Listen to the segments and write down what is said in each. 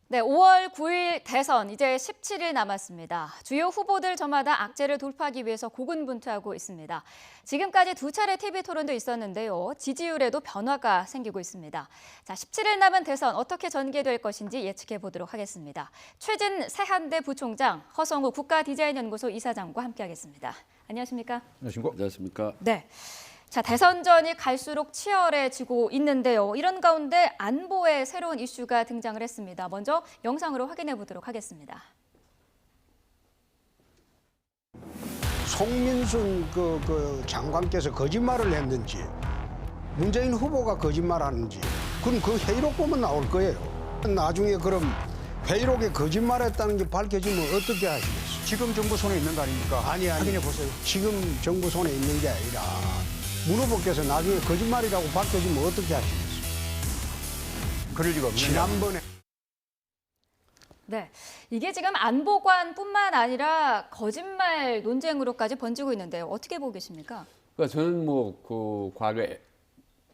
네, 5월 9일 대선 이제 17일 남았습니다. 주요 후보들 저마다 악재를 돌파하기 위해서 고군분투하고 있습니다. 지금까지 두 차례 TV 토론도 있었는데요. 지지율에도 변화가 생기고 있습니다. 자, 17일 남은 대선 어떻게 전개될 것인지 예측해 보도록 하겠습니다. 최진 세한대 부총장, 허성우 국가디자인연구소 이사장과 함께하겠습니다. 안녕하십니까? 안녕하십니까? 네. 자, 대선전이 갈수록 치열해지고 있는데요. 이런 가운데 안보의 새로운 이슈가 등장을 했습니다. 먼저 영상으로 확인해 보도록 하겠습니다. 송민순 장관께서 거짓말을 했는지, 문재인 후보가 거짓말하는지, 그럼 그 회의록 보면 나올 거예요. 나중에 그럼 회의록에 거짓말했다는 게 밝혀지면 어떻게 하시겠어요? 지금 정부 손에 있는 거 아닙니까? 아니 확인해 보세요. 지금 정부 손에 있는 게 아니라 문 후보께서 나중에 거짓말이라고 밝혀지면 어떻게 하시겠어요? 그럴 리가 없네요. 지난번에 네, 이게 지금 안보관뿐만 아니라 거짓말 논쟁으로까지 번지고 있는데요. 어떻게 보고 계십니까? 그러니까 저는 그 과거에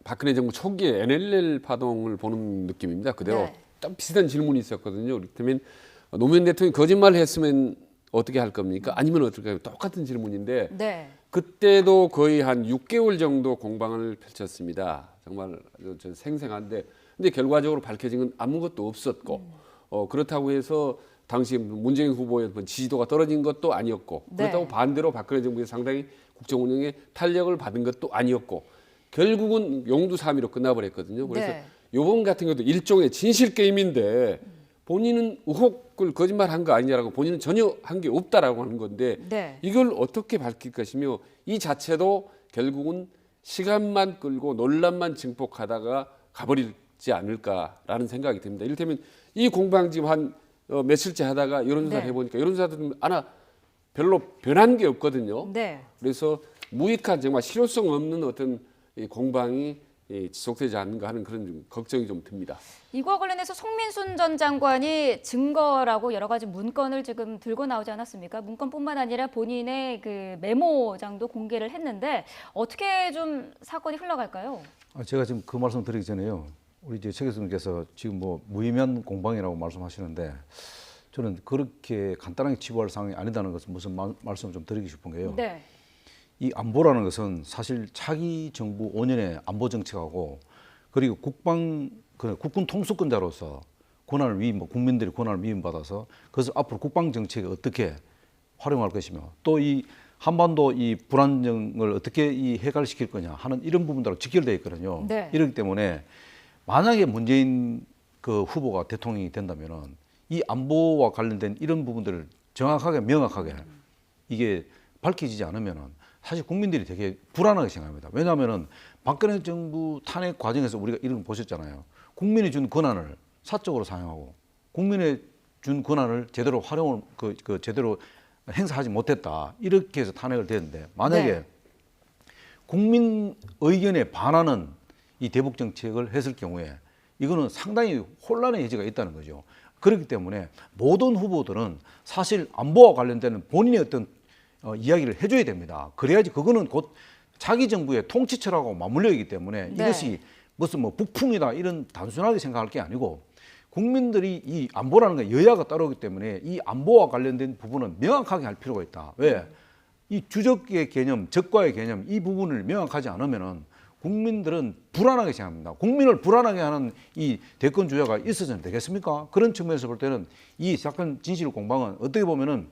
박근혜 정부 초기에 NLL 파동을 보는 느낌입니다. 그대로 네. 좀 비슷한 질문이 있었거든요. 그렇다면 노무현 대통령이 거짓말을 했으면 어떻게 할 겁니까? 아니면 어떻게 할까요? 똑같은 질문인데 네. 그때도 거의 한 6개월 정도 공방을 펼쳤습니다. 정말 아주 생생한데 근데 결과적으로 밝혀진 건 아무것도 없었고 그렇다고 해서 당시 문재인 후보의 지지도가 떨어진 것도 아니었고 네. 그렇다고 반대로 박근혜 정부에서 상당히 국정 운영에 탄력을 받은 것도 아니었고 결국은 용두사미로 끝나버렸거든요. 그래서 네. 이번 같은 것도 일종의 진실 게임인데 본인은 의혹을 거짓말한 거 아니냐라고 본인은 전혀 한 게 없다라고 하는 건데 네. 이걸 어떻게 밝힐 것이며 이 자체도 결국은 시간만 끌고 논란만 증폭하다가 가버리지 않을까라는 생각이 듭니다. 이를테면 이 공방 지금 한 며칠째 하다가 여론조사를 네. 해보니까 여론조사들은 별로 변한 게 없거든요. 네. 그래서 무익한 정말 실효성 없는 어떤 이 공방이 지속되지 않는가 하는 그런 걱정이 좀 듭니다. 이거와 관련해서 송민순 전 장관이 증거라고 여러 가지 문건을 지금 들고 나오지 않았습니까? 문건뿐만 아니라 본인의 그 메모장도 공개를 했는데 어떻게 좀 사건이 흘러갈까요? 제가 지금 그 말씀 드리기 전에요. 우리 이제 최 교수님께서 지금 뭐 무의미한 공방이라고 말씀하시는데 저는 그렇게 간단하게 치부할 상황이 아니다는 것은 무슨 말씀을 좀 드리고 싶은 게요. 네. 이 안보라는 것은 사실 차기 정부 5년의 안보 정책하고 그리고 국군 통수권자로서 권한을 국민들이 권한을 위임받아서 그래서 앞으로 국방 정책에 어떻게 활용할 것이며 또 이 한반도 이 불안정을 어떻게 해결시킬 거냐 하는 이런 부분들하고 직결되어 있거든요. 네. 이렇기 때문에 만약에 문재인 후보가 대통령이 된다면은 이 안보와 관련된 이런 부분들을 정확하게 명확하게 이게 밝혀지지 않으면은 사실 국민들이 되게 불안하게 생각합니다. 왜냐하면은 박근혜 정부 탄핵 과정에서 우리가 이런 거 보셨잖아요. 국민이 준 권한을 사적으로 사용하고 국민의 준 권한을 제대로 활용을 제대로 행사하지 못했다. 이렇게 해서 탄핵을 됐는데 만약에 네. 국민 의견에 반하는 이 대북 정책을 했을 경우에 이거는 상당히 혼란의 여지가 있다는 거죠. 그렇기 때문에 모든 후보들은 사실 안보와 관련된 본인의 어떤 이야기를 해줘야 됩니다. 그래야지 그거는 곧 자기 정부의 통치처라고 맞물려 있기 때문에 네. 이것이 무슨 뭐 북풍이다 이런 단순하게 생각할 게 아니고 국민들이 이 안보라는 건 여야가 따르기 때문에 이 안보와 관련된 부분은 명확하게 할 필요가 있다. 왜? 이 주적의 개념, 적과의 개념 이 부분을 명확하지 않으면은 국민들은 불안하게 생각합니다. 국민을 불안하게 하는 이 대권 주자가 있어서는 되겠습니까? 그런 측면에서 볼 때는 이 사건 진실 공방은 어떻게 보면은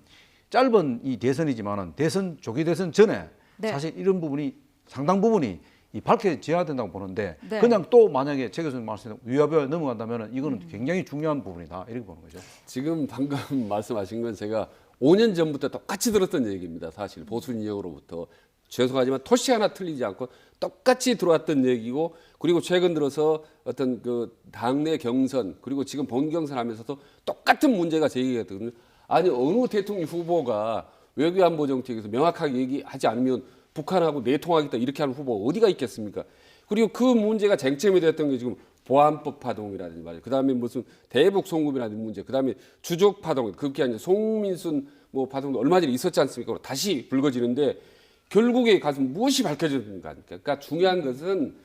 짧은 이 대선이지만은 조기 대선 전에 네. 사실 이런 부분이 상당 부분이 밝혀져야 된다고 보는데 네. 그냥 또 만약에 최 교수님 말씀대로 위협에 넘어간다면은 이거는 굉장히 중요한 부분이다 이렇게 보는 거죠. 지금 방금 말씀하신 건 제가 5년 전부터 똑같이 들었던 얘기입니다. 사실 보수 진영으로부터 죄송하지만 토시 하나 틀리지 않고 똑같이 들어왔던 얘기고 그리고 최근 들어서 어떤 그 당내 경선 그리고 지금 본 경선하면서도 똑같은 문제가 제기가 되거든요. 아니 어느 대통령 후보가 외교안보 정책에서 명확하게 얘기하지 않으면 북한하고 내통하겠다 이렇게 하는 후보가 어디가 있겠습니까? 그리고 그 문제가 쟁점이 됐던 게 지금 보안법 파동이라든지 말이에요. 그다음에 무슨 대북 송금이라든지 문제, 그다음에 주적 파동, 그렇게 아니라 송민순 뭐 파동도 얼마 전에 있었지 않습니까? 다시 불거지는데 결국에 가서 무엇이 밝혀졌는가? 그러니까 중요한 것은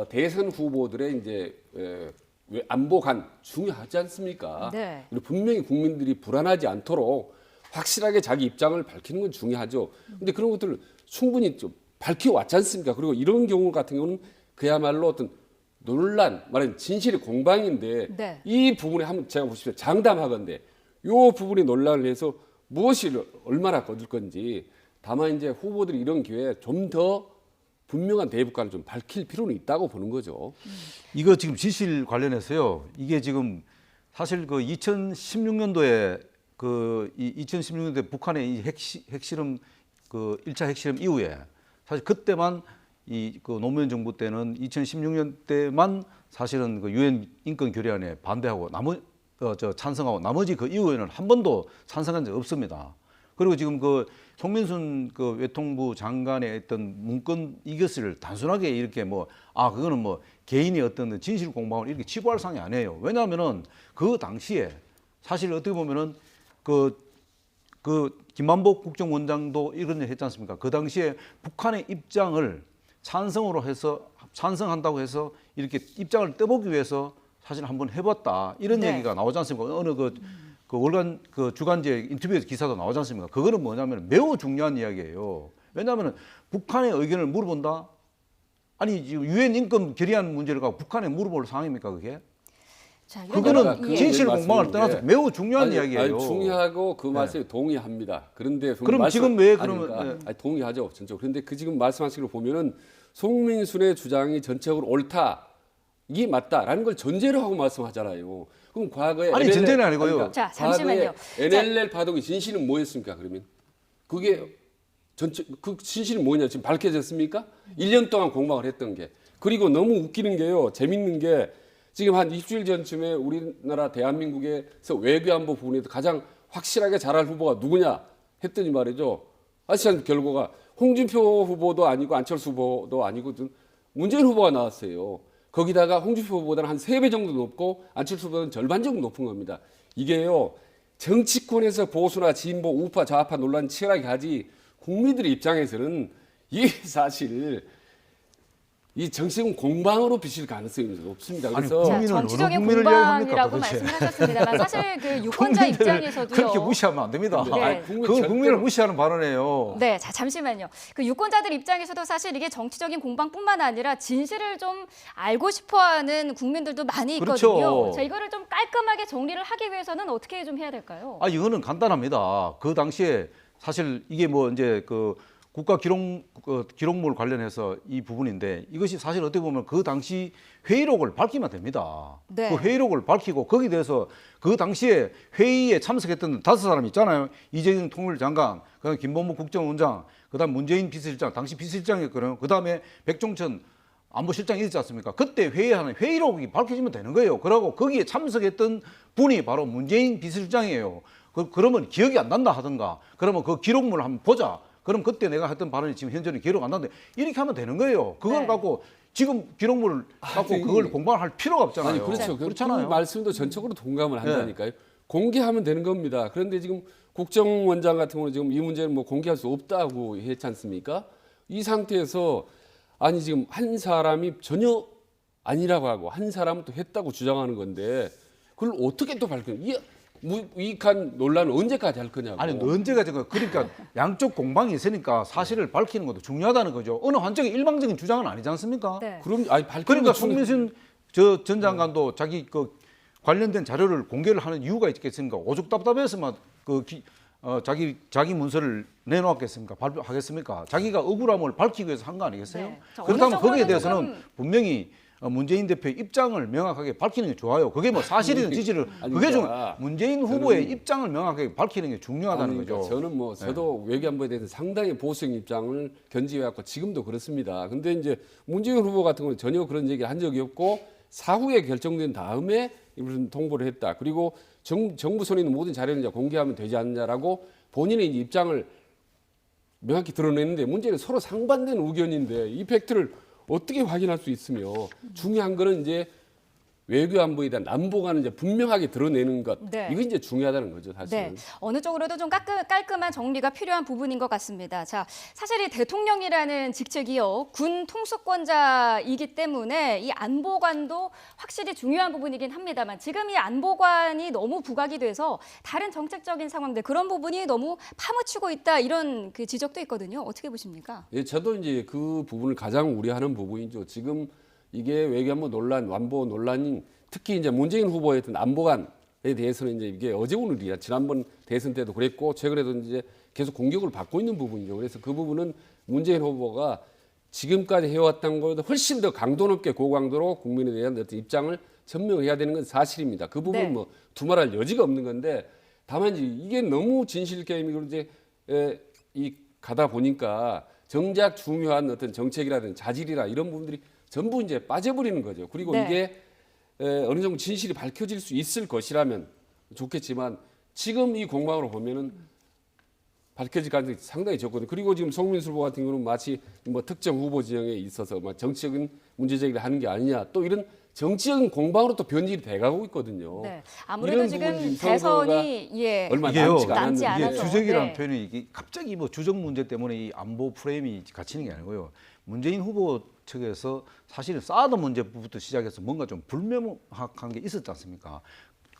대선 후보들의 이제 안보 간 중요하지 않습니까? 네. 그리고 분명히 국민들이 불안하지 않도록 확실하게 자기 입장을 밝히는 건 중요하죠. 근데 그런 것들을 충분히 좀 밝혀왔지 않습니까? 그리고 이런 경우 같은 경우는 그야말로 어떤 논란, 말하는 진실의 공방인데 네. 이 부분에 한번 제가 보십시오. 장담하건대 이 부분이 논란을 해서 무엇이 얼마나 거둘 건지 다만 이제 후보들이 이런 기회에 좀 더 분명한 대북관을 좀 밝힐 필요는 있다고 보는 거죠. 이거 지금 지실 관련해서요. 이게 지금 사실 그 2016년도에 그 2016년도에 북한의 이 핵실험 그 1차 핵실험 이후에 사실 그때만 이 그 노무현 정부 때는 2016년 때만 사실은 그 유엔 인권 결의안에 반대하고 찬성하고 나머지 그 이후에는 한 번도 찬성한 적 없습니다. 그리고 지금 그 송민순 그 외통부 장관의 어떤 문건 이것을 단순하게 이렇게 그거는 개인이 어떤 진실 공방을 이렇게 치부할 상이 아니에요. 왜냐하면은 그 당시에 사실 어떻게 보면은 그 김만복 국정원장도 이런 일 했지 않습니까? 그 당시에 북한의 입장을 찬성한다고 해서 이렇게 입장을 떼보기 위해서 사실 한번 해봤다 이런 네. 얘기가 나오지 않습니까? 어느 그 월간 그 주간지 인터뷰에서 기사도 나오지 않습니까? 그거는 뭐냐면 매우 중요한 이야기예요. 왜냐하면 북한의 의견을 물어본다. 아니 지금 유엔 인권 결의안 문제를 갖고 북한에 물어볼 상황입니까 그게? 자, 그거는 예. 진실 맞습니다. 공방을 떠나서 예. 매우 중요한 이야기예요. 아니, 중요하고 그 말씀에 동의합니다. 그런데 그럼 지금 왜 그러면 그러니까, 동의하죠, 전적으로. 그런데 그 지금 말씀하신 걸 보면은 송민순의 주장이 전적으로 옳다, 이게 맞다라는 걸 전제로 하고 말씀하잖아요. 그럼 과거에 아니, 전제는 아니고요. 자, 잠시만요. 과거에 NLL 파동의 진실은 뭐였습니까? 그러면 그게 그 진실은 뭐냐 지금 밝혀졌습니까? 1년 동안 공방을 했던 게. 그리고 너무 웃기는 게요, 재밌는 게. 지금 한 일주일 전쯤에 우리나라 대한민국에서 외교안보 부분에서 가장 확실하게 잘할 후보가 누구냐 했더니 말이죠. 아시안 결과가 홍준표 후보도 아니고 안철수 후보도 아니고 문재인 후보가 나왔어요. 거기다가 홍준표 후보보다는 한 3배 정도 높고 안철수 후보는 절반 정도 높은 겁니다. 이게요, 정치권에서 보수나 진보, 우파, 좌파 논란이 치열하게 하지 국민들의 입장에서는 이게 사실 이 정치적 공방으로 비칠 가능성이 높습니다. 그래서 아니, 자, 국민은 정치적인 어느 국민을 이야기합니까, 공방이라고 도대체? 말씀하셨습니다만 사실 그 유권자 국민들을 입장에서도요. 그렇게 무시하면 안 됩니다. 네. 그건 국민을 무시하는 발언이에요. 네, 자 잠시만요. 그 유권자들 입장에서도 사실 이게 정치적인 공방뿐만 아니라 진실을 좀 알고 싶어하는 국민들도 많이 있거든요. 그렇죠. 자 이거를 좀 깔끔하게 정리를 하기 위해서는 어떻게 좀 해야 될까요? 이거는 간단합니다. 그 당시에 사실 이게 이제 그 국가 기록물 관련해서 이 부분인데 이것이 사실 어떻게 보면 그 당시 회의록을 밝히면 됩니다. 네. 그 회의록을 밝히고 거기에 대해서 그 당시에 회의에 참석했던 5사람 있잖아요. 이재용 통일장관, 그다음 김범무 국정원장, 그다음 문재인 비서실장, 당시 비서실장이었거든요. 그다음에 백종천 안보실장이 있지 않습니까? 그때 회의하는 회의록이 밝혀지면 되는 거예요. 그러고 거기에 참석했던 분이 바로 문재인 비서실장이에요. 그러면 기억이 안 난다 하든가, 그러면 그 기록물을 한번 보자. 그럼 그때 내가 했던 발언이 지금 현재는 기록 안 나는데 이렇게 하면 되는 거예요. 그걸 네. 갖고 지금 기록물을 갖고 그걸 공부할 필요가 없잖아요. 아니 그렇죠. 그렇잖아요. 그 말씀도 전적으로 동감을 한다니까요. 공개하면 되는 겁니다. 그런데 지금 국정원장 같은 경우는 지금 이 문제는 공개할 수 없다고 했지 않습니까? 이 상태에서 아니 지금 한 사람이 전혀 아니라고 하고 한 사람은 또 했다고 주장하는 건데 그걸 어떻게 또 밝혀요? 이 무익한 논란은 언제까지 할 거냐고. 아니 언제가 저거 그러니까 양쪽 공방이 있으니까 사실을 밝히는 것도 중요하다는 거죠. 어느 한쪽의 일방적인 주장은 아니지 않습니까? 네. 그럼 아니 밝히는 그러니까 거 중요- 송민순 전 장관도 자기 그 관련된 자료를 공개를 하는 이유가 있겠습니까? 오죽 답답해서만 자기 문서를 내놓았겠습니까? 발표하겠습니까? 자기가 억울함을 밝히기 위해서 한 거 아니겠어요? 네. 자, 그렇다면 어느 거기에 정도는 대해서는 조금- 분명히 문재인 대표의 입장을 명확하게 밝히는 게 좋아요. 그게 사실이든 지지를 아니, 그게 좀 그러니까 문재인 후보의 입장을 명확하게 밝히는 게 중요하다는 그러니까 거죠. 저는 저도 외교안보에 대해서 상당히 보수적인 입장을 견지해왔고 지금도 그렇습니다. 근데 이제 문재인 후보 같은 경우는 전혀 그런 얘기를 한 적이 없고 사후에 결정된 다음에 무슨 통보를 했다. 그리고 정부 손에 있는 모든 자료는 이제 공개하면 되지 않느냐라고 본인의 입장을 명확히 드러냈는데 문제는 서로 상반된 의견인데 이 팩트를 어떻게 확인할 수 있으며 중요한 거는 이제 외교 안보에 대한 남보관을 이제 분명하게 드러내는 것, 네. 이거 이제 중요하다는 거죠, 사실은. 네, 어느 쪽으로도 좀 깔끔한 정리가 필요한 부분인 것 같습니다. 자, 사실 이 대통령이라는 직책이요, 군 통수권자이기 때문에 이 안보관도 확실히 중요한 부분이긴 합니다만 지금 이 안보관이 너무 부각이 돼서 다른 정책적인 상황들 그런 부분이 너무 파묻히고 있다 이런 그 지적도 있거든요. 어떻게 보십니까? 예, 저도 이제 그 부분을 가장 우려하는 부분이죠. 지금 이게 외교안보 논란, 완보 논란이 특히 이제 문재인 후보의 어떤 안보관에 대해서는 이제 이게 어제 오늘이야. 지난번 대선 때도 그랬고 최근에도 이제 계속 공격을 받고 있는 부분이죠. 그래서 그 부분은 문재인 후보가 지금까지 해왔던 것보다 훨씬 더 강도 높게 고강도로 국민에 대한 어떤 입장을 전명해야 되는 건 사실입니다. 그 부분은 네. 뭐 두말할 여지가 없는 건데 다만 이게 너무 진실 게임이고 이제 이 가다 보니까 정작 중요한 어떤 정책이라든지 자질이라 이런 부분들이 전부 이제 빠져버리는 거죠. 그리고 네. 이게 어느 정도 진실이 밝혀질 수 있을 것이라면 좋겠지만 지금 이 공방으로 보면은 밝혀질 가능성이 상당히 적거든요. 그리고 지금 송민수 후보 같은 경우는 마치 뭐 특정 후보 지형에 있어서 막 정치적인 문제 제기를 하는 게 아니냐 또 이런 정치적인 공방으로 또 변질이 돼가고 있거든요. 네, 아무래도 이런 지금 부분이 대선이 얼마 이게요, 남지가 남지 않았는데 않아서. 이게 주적이라는 네. 표현이 이게 갑자기 뭐 주적 문제 때문에 이 안보 프레임이 갇히는 게 아니고요. 문재인 후보 측에서 사실 사드 문제부터 시작해서 뭔가 좀 불명확한 게 있었지 않습니까?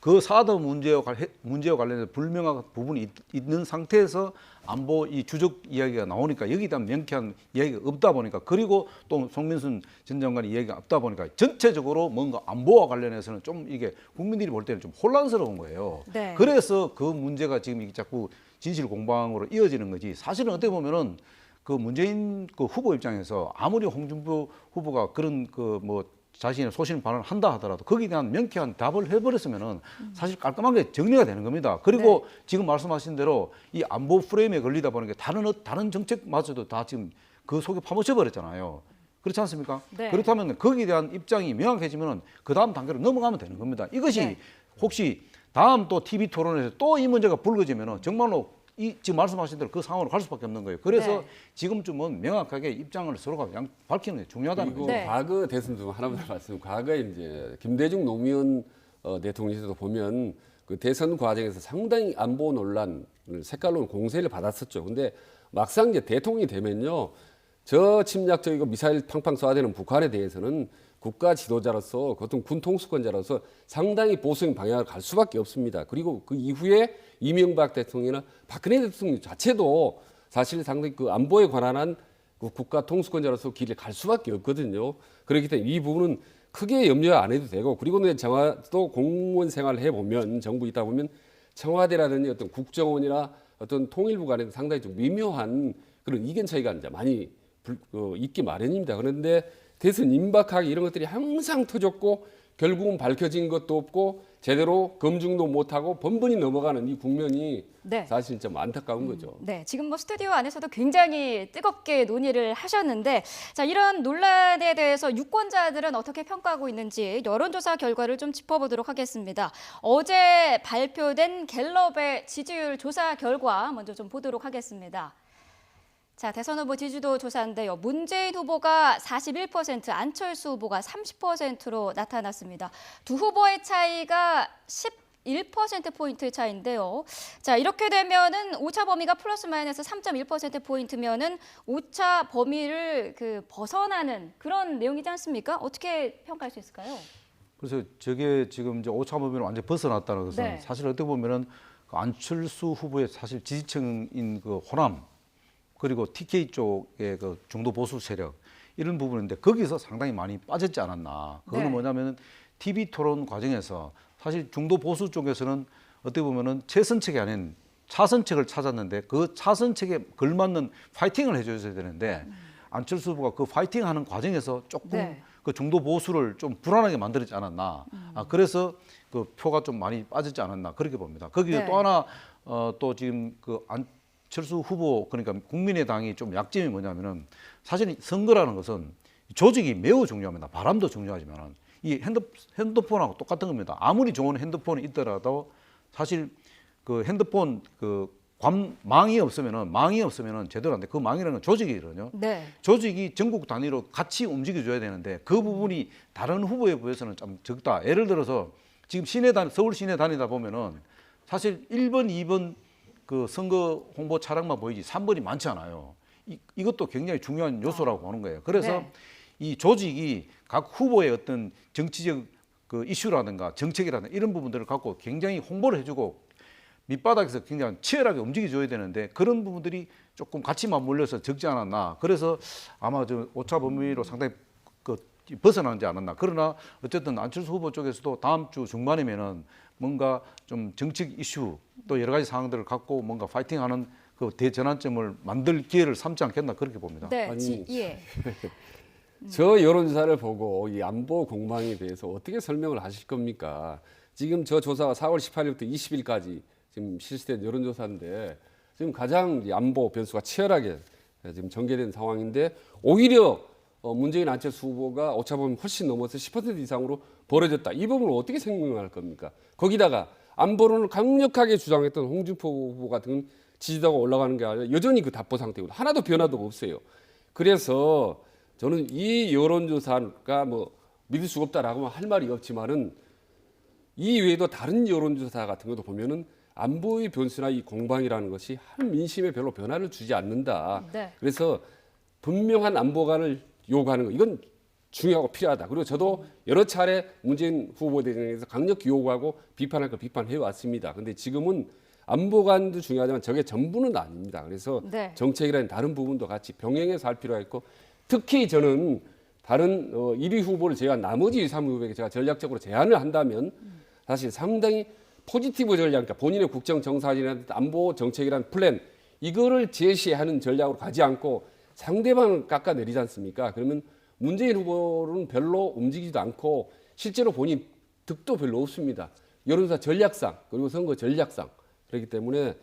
그 사드 문제와 관련해서 불명확한 부분이 있는 상태에서 안보 이 주적 이야기가 나오니까 여기에 대한 명쾌한 이야기가 없다 보니까 그리고 또 송민순 전 장관의 이야기가 없다 보니까 전체적으로 뭔가 안보와 관련해서는 좀 이게 국민들이 볼 때는 좀 혼란스러운 거예요. 네. 그래서 그 문제가 지금 이게 자꾸 진실 공방으로 이어지는 거지. 사실은 어떻게 보면은 그 문재인 그 후보 입장에서 아무리 홍준표 후보가 그런 그 뭐 자신의 소신 발언을 한다 하더라도 거기에 대한 명쾌한 답을 해버렸으면은 사실 깔끔하게 정리가 되는 겁니다. 그리고 지금 말씀하신 대로 이 안보 프레임에 걸리다 보니까 다른 정책마저도 다 지금 그 속에 파묻혀 버렸잖아요. 그렇지 않습니까? 네. 그렇다면 거기에 대한 입장이 명확해지면은 그 다음 단계로 넘어가면 되는 겁니다. 이것이 네. 혹시 다음 또 TV 토론에서 또 이 문제가 불거지면은 정말로 이 지금 말씀하신 대로 그 상황으로 갈 수밖에 없는 거예요. 그래서 네. 지금쯤은 명확하게 입장을 서로가 밝히는 게 중요하다는 그리고 거죠. 네. 과거 대선 중 하나만 더 말씀. 과거에 이제 김대중 노무현 대통령에서도 보면 그 대선 과정에서 상당히 안보 논란을 색깔로 공세를 받았었죠. 근데 막상 이제 대통령이 되면요, 저 침략적이고 미사일 팡팡 쏴대는 북한에 대해서는 국가 지도자로서 어떤 군 통수권자로서 상당히 보수적인 방향을 갈 수밖에 없습니다. 그리고 그 이후에 이명박 대통령이나 박근혜 대통령 자체도 사실 상당히 그 안보에 관한 그 국가 통수권자로서 길을 갈 수밖에 없거든요. 그렇기 때문에 이 부분은 크게 염려 안 해도 되고 그리고 청와도 공무원 생활을 해보면 정부 있다 보면 청와대라든지 어떤 국정원이나 어떤 통일부 간에 상당히 좀 미묘한 그런 이견 차이가 이제 많이 있기 마련입니다. 그런데 대선 임박하기 이런 것들이 항상 터졌고 결국은 밝혀진 것도 없고 제대로 검증도 못하고 번번이 넘어가는 이 국면이 네. 사실 좀 안타까운 거죠. 네, 지금 뭐 스튜디오 안에서도 굉장히 뜨겁게 논의를 하셨는데, 자, 이런 논란에 대해서 유권자들은 어떻게 평가하고 있는지 여론조사 결과를 좀 짚어보도록 하겠습니다. 어제 발표된 갤럽의 지지율 조사 결과 먼저 좀 보도록 하겠습니다. 자, 대선 후보 지지도 조사인데요. 문재인 후보가 41%, 안철수 후보가 30%로 나타났습니다. 두 후보의 차이가 11%포인트 차이인데요. 자, 이렇게 되면은 오차 범위가 플러스 마이너스 3.1%포인트면은 오차 범위를 벗어나는 그런 내용이지 않습니까? 어떻게 평가할 수 있을까요? 그래서 저게 지금 이제 오차 범위를 완전히 벗어났다는 것은 네. 사실 어떻게 보면은 그 안철수 후보의 사실 지지층인 그 호남 그리고 TK 쪽의 그 중도 보수 세력 이런 부분인데 거기서 상당히 많이 빠졌지 않았나. 그거는 네. 뭐냐면은 TV 토론 과정에서 사실 중도 보수 쪽에서는 어떻게 보면은 최선책이 아닌 차선책을 찾았는데 그 차선책에 걸맞는 파이팅을 해줘야 되는데 안철수 후보가 그 파이팅하는 과정에서 조금 네. 그 중도 보수를 좀 불안하게 만들었지 않았나. 그래서 그 표가 좀 많이 빠졌지 않았나 그렇게 봅니다. 거기에 네. 또 하나 또 지금 그 안철수 후보 그러니까 국민의당이 좀 약점이 뭐냐면은 사실 선거라는 것은 조직이 매우 중요합니다. 바람도 중요하지만은 이 핸드폰하고 똑같은 겁니다. 아무리 좋은 핸드폰이 있더라도 사실 그 핸드폰 그 망이 없으면은 제대로 안 돼. 그 망이라는 건 조직이거든요. 네. 조직이 전국 단위로 같이 움직여줘야 되는데 그 부분이 다른 후보에 비해서는 좀 적다. 예를 들어서 지금 서울 시내 다니다 보면은 사실 1번, 2번 그 선거 홍보 차량만 보이지 3번이 많지 않아요. 이것도 굉장히 중요한 요소라고 보는 거예요. 그래서 네. 이 조직이 각 후보의 어떤 정치적 그 이슈라든가 정책이라든가 이런 부분들을 갖고 굉장히 홍보를 해주고 밑바닥에서 굉장히 치열하게 움직여줘야 되는데 그런 부분들이 조금 같이 맞물려서 적지 않았나. 그래서 아마 저 오차 범위로 상당히 그 벗어나지 않았나. 그러나 어쨌든 안철수 후보 쪽에서도 다음 주 중반이면은 뭔가 좀 정책 이슈 또 여러 가지 상황들을 갖고 뭔가 파이팅하는 그 대전환점을 만들 기회를 삼지 않겠나 그렇게 봅니다. 네. 아니, 예. 저 여론조사를 보고 이 안보 공방에 대해서 어떻게 설명을 하실 겁니까? 지금 저 조사가 4월 18일부터 20일까지 지금 실시된 여론조사인데 지금 가장 이 안보 변수가 치열하게 지금 전개된 상황인데 오히려 문재인 안철수 후보가 오차범위 훨씬 넘어서 10% 이상으로 벌어졌다. 이 부분을 어떻게 생각할 겁니까? 거기다가 안보론을 강력하게 주장했던 홍준표 후보 같은 지지도가 올라가는 게 아니라 여전히 그 답보 상태고 하나도 변화도 없어요. 그래서 저는 이 여론조사가 뭐 믿을 수가 없다라고 할 말이 없지만은 이 외에도 다른 여론조사 같은 것도 보면은 안보의 변수나 이 공방이라는 것이 한 민심에 별로 변화를 주지 않는다. 네. 그래서 분명한 안보관을 요구하는 거 이건 중요하고 필요하다. 그리고 저도 여러 차례 문재인 후보 대행에서 강력히 요구하고 비판할 거 비판해 왔습니다. 근데 지금은 안보관도 중요하지만 저게 전부는 아닙니다. 그래서 네. 정책이라는 다른 부분도 같이 병행해서 할 필요가 있고 특히 저는 다른 1위 후보를 제외한 나머지 2, 3위 후보에게 제가 전략적으로 제안을 한다면 사실 상당히 포지티브 전략, 그러니까 본인의 국정 정사진이나 안보 정책이라는 플랜 이거를 제시하는 전략으로 가지 않고 상대방을 깎아내리지 않습니까? 그러면 문재인 후보는 별로 움직이지도 않고 실제로 본인 득도 별로 없습니다. 여론조사 전략상 그리고 선거 전략상 그렇기 때문에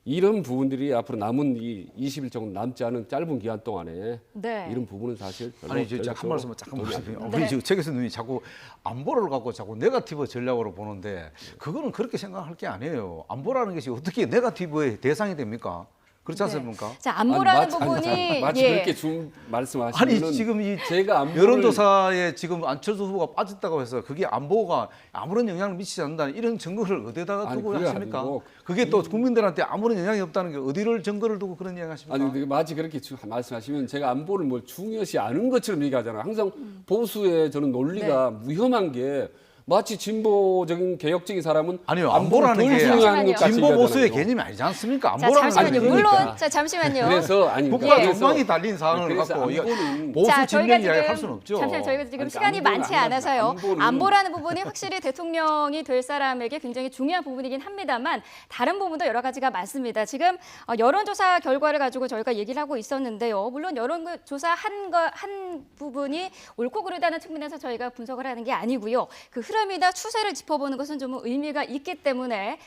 이런 부분들이 앞으로 남은 이 20일 정도 남지 않은 짧은 기간 동안에 네. 이런 부분은 사실 별로 아니 한 전략적으로 말씀만 잠깐만 하세요. 네. 우리 지금 책에서 누님 자꾸 안보를 갖고 자꾸 네거티브 전략으로 보는데 그거는 그렇게 생각할 게 아니에요. 안보라는 것이 어떻게 네거티브의 대상이 됩니까? 그렇지 않습니까? 자, 안보라는 아니, 부분이 마치 예. 그렇게 말씀하시면 아니 지금 이 제가 안보를 여론조사에 지금 안철수 후보가 빠졌다고 해서 그게 안보가 아무런 영향을 미치지 않는다는 이런 증거를 어디다가 아니, 두고 그게 하십니까? 아니고 그게 또 국민들한테 아무런 영향이 없다는 게 어디를 증거를 두고 그런 이야기 하십니까? 아니 근데 마치 그렇게 말씀하시면 제가 안보를 뭘 중요시 않은 것처럼 얘기하잖아요. 항상 보수의 저는 논리가 위험한 게 마치 진보적인 개혁적인 사람은 아니요, 안보를 안보라는 덜 게 중요한 것 같이 진보 보수의 얘기하잖아요. 개념이 아니지 않습니까? 자, 안보라는 잠시만요. 게 그러니까. 물론 자, 잠시만요. 그래서 아니 국가 예. 전망이 달린 사항을 그래서 갖고 이거 안보는 보수 자, 진영 이야기 할 수는 없죠. 잠시만 저희가 지금 아니, 시간이 안보는 많지 아니야. 않아서요. 안보는- 안보라는 부분이 확실히 대통령이 될 사람에게 굉장히 중요한 부분이긴 합니다만 다른 부분도 여러 가지가 많습니다. 지금 여론조사 결과를 가지고 저희가 얘기를 하고 있었는데요. 물론 여론조사 한 부분이 옳고 그르다는 측면에서 저희가 분석을 하는 게 아니고요. 그 흐름이나 추세를 짚어보는 것은 좀 의미가 있기 때문에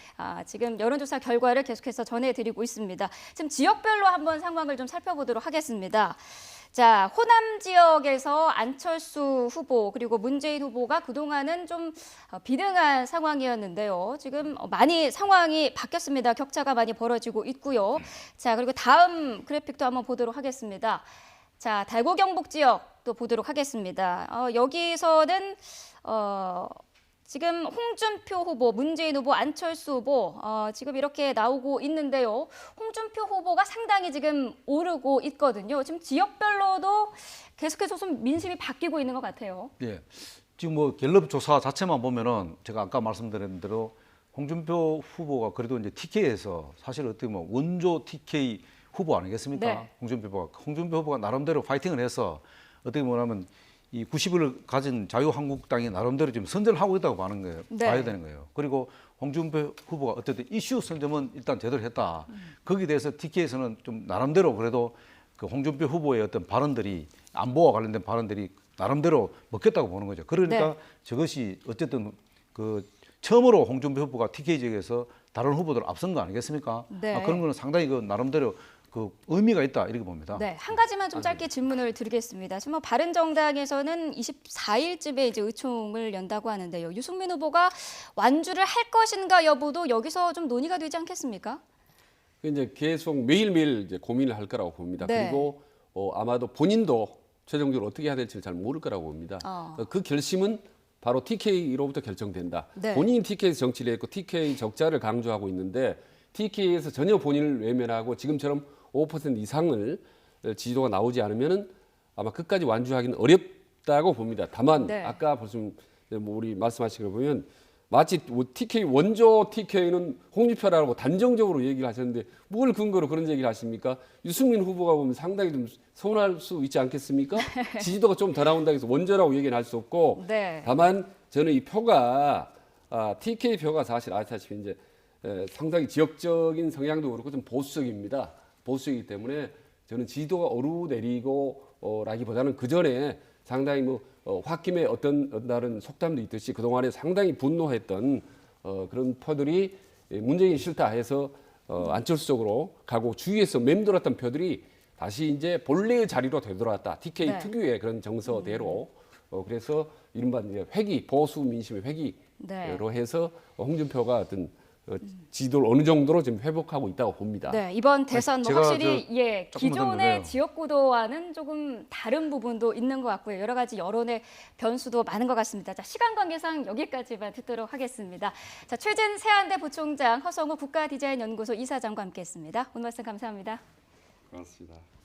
지금 여론조사 결과를 계속해서 전해드리고 있습니다. 지금 지역별로 한번 상황을 좀 살펴보도록 하겠습니다. 자, 호남 지역에서 안철수 후보 그리고 문재인 후보가 그동안은 좀 비등한 상황이었는데요. 지금 많이 상황이 바뀌었습니다. 격차가 많이 벌어지고 있고요. 자, 그리고 다음 그래픽도 한번 보도록 하겠습니다. 자, 달고 경북 지역 또 보도록 하겠습니다. 여기서는 지금 홍준표 후보, 문재인 후보, 안철수 후보 지금 이렇게 나오고 있는데요. 홍준표 후보가 상당히 지금 오르고 있거든요. 지금 지역별로도 계속해서 좀 민심이 바뀌고 있는 것 같아요. 예. 지금 뭐 갤럽 조사 자체만 보면은 제가 아까 말씀드린 대로 홍준표 후보가 그래도 이제 TK에서 사실 어떻게 보면 원조 TK 후보 아니겠습니까? 네. 홍준표 후보가 나름대로 파이팅을 해서 어떻게 보면 이 90을 가진 자유한국당이 나름대로 지금 선전을 하고 있다고 봐는 거예요. 네. 봐야 되는 거예요. 그리고 홍준표 후보가 어쨌든 이슈 선점은 일단 제대로 했다. 거기에 대해서 TK에서는 좀 나름대로 그래도 그 홍준표 후보의 어떤 발언들이 안보와 관련된 발언들이 나름대로 먹혔다고 보는 거죠. 그러니까 네. 저것이 어쨌든 그 처음으로 홍준표 후보가 TK 지역에서 다른 후보들 앞선 거 아니겠습니까? 네. 그런 거는 상당히 그 나름대로 그 의미가 있다 이렇게 봅니다. 네, 한 가지만 좀 짧게 질문을 드리겠습니다. 지금 바른정당에서는 24일쯤에 이제 의총을 연다고 하는데요. 유승민 후보가 완주를 할 것인가 여부도 여기서 좀 논의가 되지 않겠습니까? 이제 계속 매일매일 이제 고민을 할 거라고 봅니다. 네. 그리고 아마도 본인도 최종적으로 어떻게 해야 될지를 잘 모를 거라고 봅니다. 그 결심은 바로 TK로부터 결정된다. 네. 본인이 TK에서 정치를 했고 TK 적자를 강조하고 있는데 TK에서 전혀 본인을 외면하고 지금처럼 5% 이상을 지지도가 나오지 않으면은 아마 끝까지 완주하기는 어렵다고 봅니다. 다만 네. 아까 무슨 우리 말씀하신 거 보면 마치 TK 원조 TK는 홍준표라고 단정적으로 얘기를 하셨는데 뭘 근거로 그런 얘기를 하십니까? 유승민 후보가 보면 상당히 좀 서운할 수 있지 않겠습니까? 지지도가 좀 더 나온다고 해서 원조라고 얘기는 할 수 없고 네. 다만 저는 이 표가 TK 표가 사실 아시다시피 이제 상당히 지역적인 성향도 그렇고 좀 보수적입니다. 보수이기 때문에 저는 지지도가 오르내리고 라기보다는 그 전에 상당히 홧김에 어떤 날은 속담도 있듯이 그동안에 상당히 분노했던 그런 표들이 문재인이 싫다 해서 안철수 쪽으로 가고 주위에서 맴돌았던 표들이 다시 이제 본래의 자리로 되돌아왔다. TK 네. 특유의 그런 정서대로 그래서 이른바 이제 회귀 보수 민심의 회귀로 네. 해서 홍준표가 어떤 지지도를 어느 정도로 지금 회복하고 있다고 봅니다. 네, 이번 대선 제가 확실히 조금만 더 기존의 넣어요. 지역구도와는 조금 다른 부분도 있는 것 같고요. 여러 가지 여론의 변수도 많은 것 같습니다. 자, 시간 관계상 여기까지만 듣도록 하겠습니다. 자, 최진 세한대 부총장, 허성우 국가디자인연구소 이사장과 함께했습니다. 오늘 말씀 감사합니다. 고맙습니다.